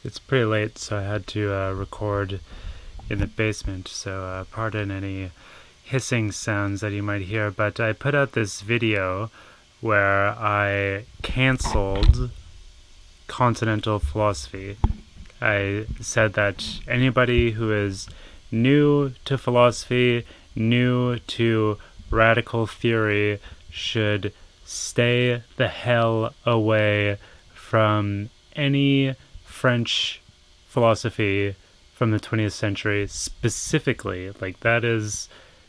It's pretty late, so I had to record in the basement, so pardon any hissing sounds that you might hear, but I put out this video where I cancelled continental philosophy. I said that anybody who is new to philosophy, new to radical theory, should stay the hell away from any French philosophy from the 20th century specifically. Like, that is,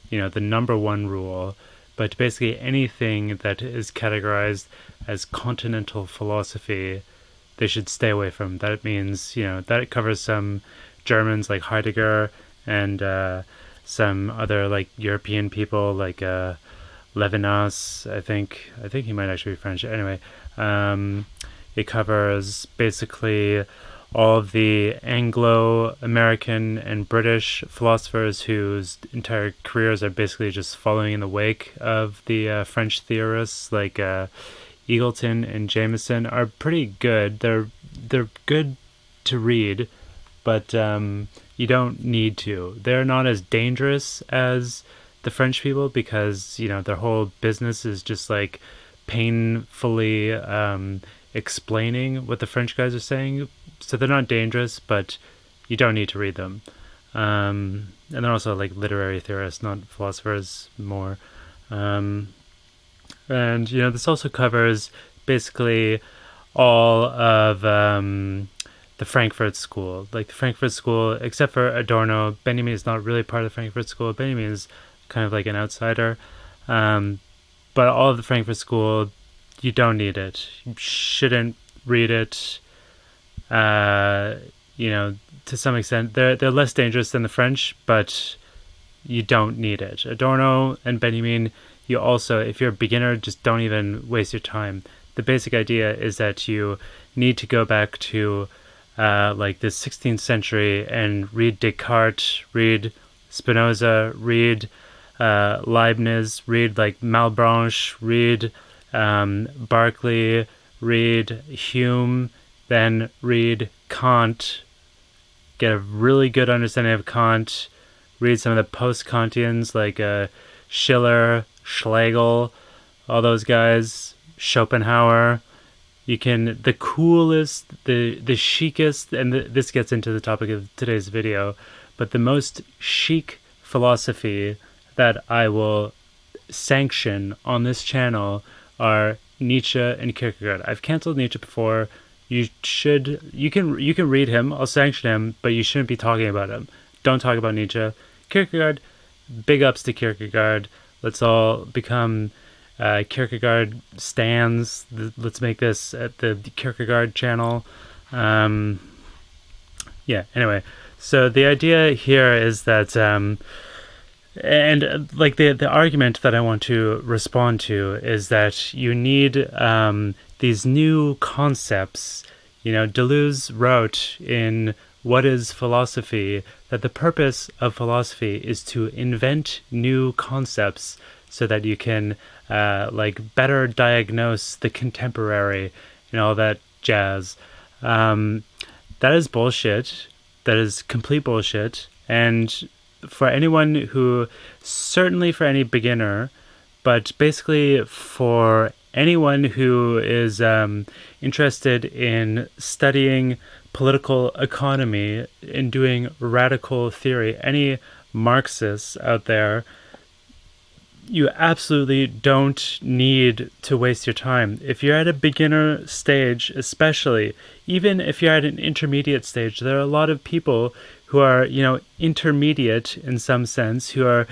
the number one rule. But basically anything that is categorized as continental philosophy, they should stay away from. That means, that covers some Germans like Heidegger and some other like European people like Levinas. I think he might actually be French. Anyway, it covers basically all of the Anglo-American and British philosophers whose entire careers are basically just following in the wake of the French theorists like Eagleton and Jameson are pretty good. They're good to read, but you don't need to. They're not as dangerous as the French people because, their whole business is just like painfully explaining what the French guys are saying. So they're not dangerous, but you don't need to read them. And they're also like literary theorists, not philosophers more. And, this also covers basically all of the Frankfurt School. Like the Frankfurt School, except for Adorno, Benjamin is not really part of the Frankfurt School. Benjamin is kind of like an outsider. But all of the Frankfurt School, you don't need it. You shouldn't read it. To some extent, they're less dangerous than the French, but you don't need it. Adorno and Benjamin, you also, if you're a beginner, just don't even waste your time. The basic idea is that you need to go back to like the 16th century and read Descartes, read Spinoza, read Leibniz, read like Malebranche, read Berkeley, read Hume, then read Kant, get a really good understanding of Kant, read some of the post-Kantians like Schiller, Schlegel, all those guys, Schopenhauer. You can, the coolest, the chicest, and this gets into the topic of today's video, but the most chic philosophy that I will sanction on this channel are Nietzsche and Kierkegaard. I've canceled Nietzsche before. You can read him, I'll sanction him, but you shouldn't be talking about him. Don't talk about Nietzsche. Kierkegaard, big ups to Kierkegaard. Let's all become Kierkegaard stans. Let's make this at the Kierkegaard channel. Anyway, so the idea here is that and like the argument that I want to respond to is that you need these new concepts. Deleuze wrote in What is Philosophy that the purpose of philosophy is to invent new concepts so that you can better diagnose the contemporary and all that jazz. That is bullshit. That is complete bullshit. And for anyone who, certainly for any beginner, but basically for anyone who is interested in studying political economy and doing radical theory, any Marxists out there, you absolutely don't need to waste your time. If you're at a beginner stage, especially, even if you're at an intermediate stage, there are a lot of people who are, intermediate in some sense, who are,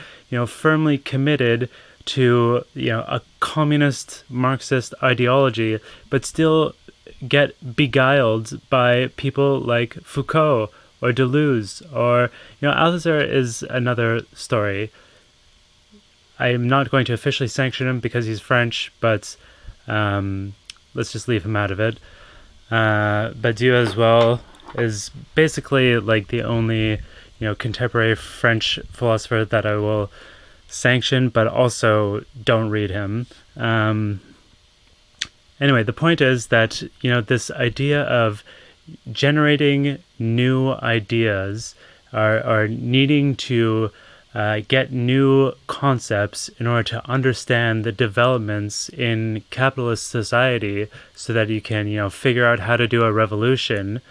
firmly committed to, a communist Marxist ideology, but still get beguiled by people like Foucault or Deleuze or, Althusser is another story. I am not going to officially sanction him because he's French, but let's just leave him out of it. Badiou as well is basically like the only, contemporary French philosopher that I will sanction, but also don't read him. Anyway, the point is that, this idea of generating new ideas, are needing to get new concepts in order to understand the developments in capitalist society, so that you can, figure out how to do a revolution.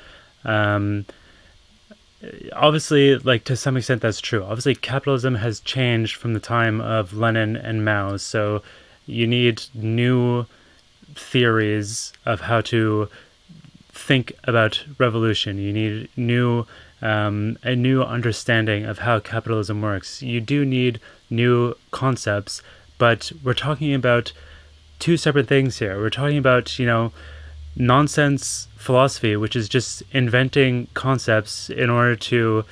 Obviously, like, to some extent that's true. Obviously, capitalism has changed from the time of Lenin and Mao, so you need new theories of how to think about revolution. You need a new understanding of how capitalism works. You do need new concepts, but we're talking about two separate things here. We're talking about, nonsense philosophy, which is just inventing concepts in order to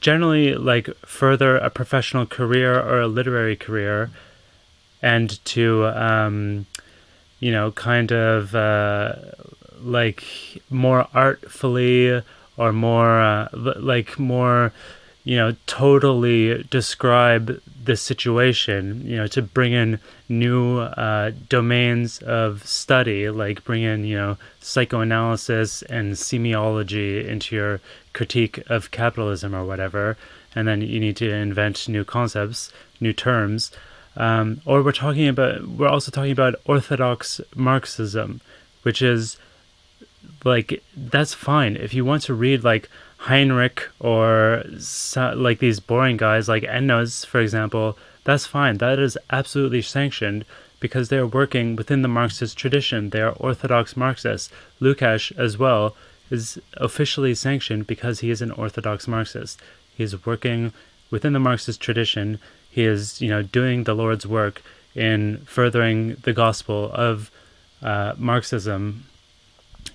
generally, like, further a professional career or a literary career, and to kind of like, more artfully, or more more totally describe the situation, to bring in new domains of study, like bring in psychoanalysis and semiology into your critique of capitalism or whatever, and then you need to invent new concepts, new terms. Or we're also talking about orthodox Marxism, which is, like, that's fine. If you want to read, like, Heinrich or like these boring guys like Ennos, for example, that's fine. That is absolutely sanctioned, because they're working within the Marxist tradition. They are orthodox Marxists. Lukács as well is officially sanctioned because he is an orthodox Marxist. He is working within the Marxist tradition. He is, doing the Lord's work in furthering the gospel of Marxism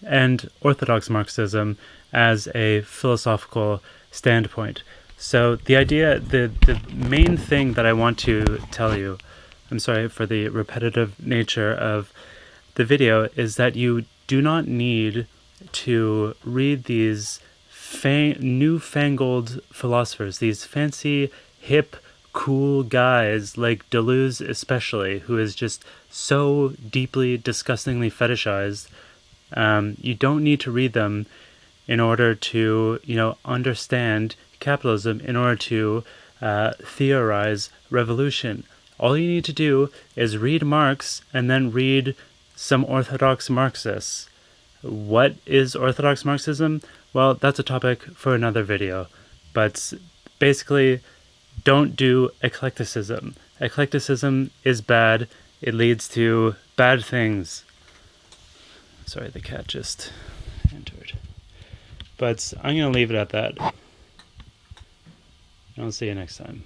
and orthodox Marxism as a philosophical standpoint. So the main thing that I want to tell you, I'm sorry for the repetitive nature of the video, is that you do not need to read these newfangled philosophers, these fancy, hip, cool guys like Deleuze especially, who is just so deeply, disgustingly fetishized. You don't need to read them in order to, understand capitalism, in order to theorize revolution. All you need to do is read Marx and then read some orthodox Marxists. What is orthodox Marxism? Well, that's a topic for another video. But basically, don't do eclecticism. Eclecticism is bad. It leads to bad things. Sorry, the cat just entered. But I'm going to leave it at that. I'll see you next time.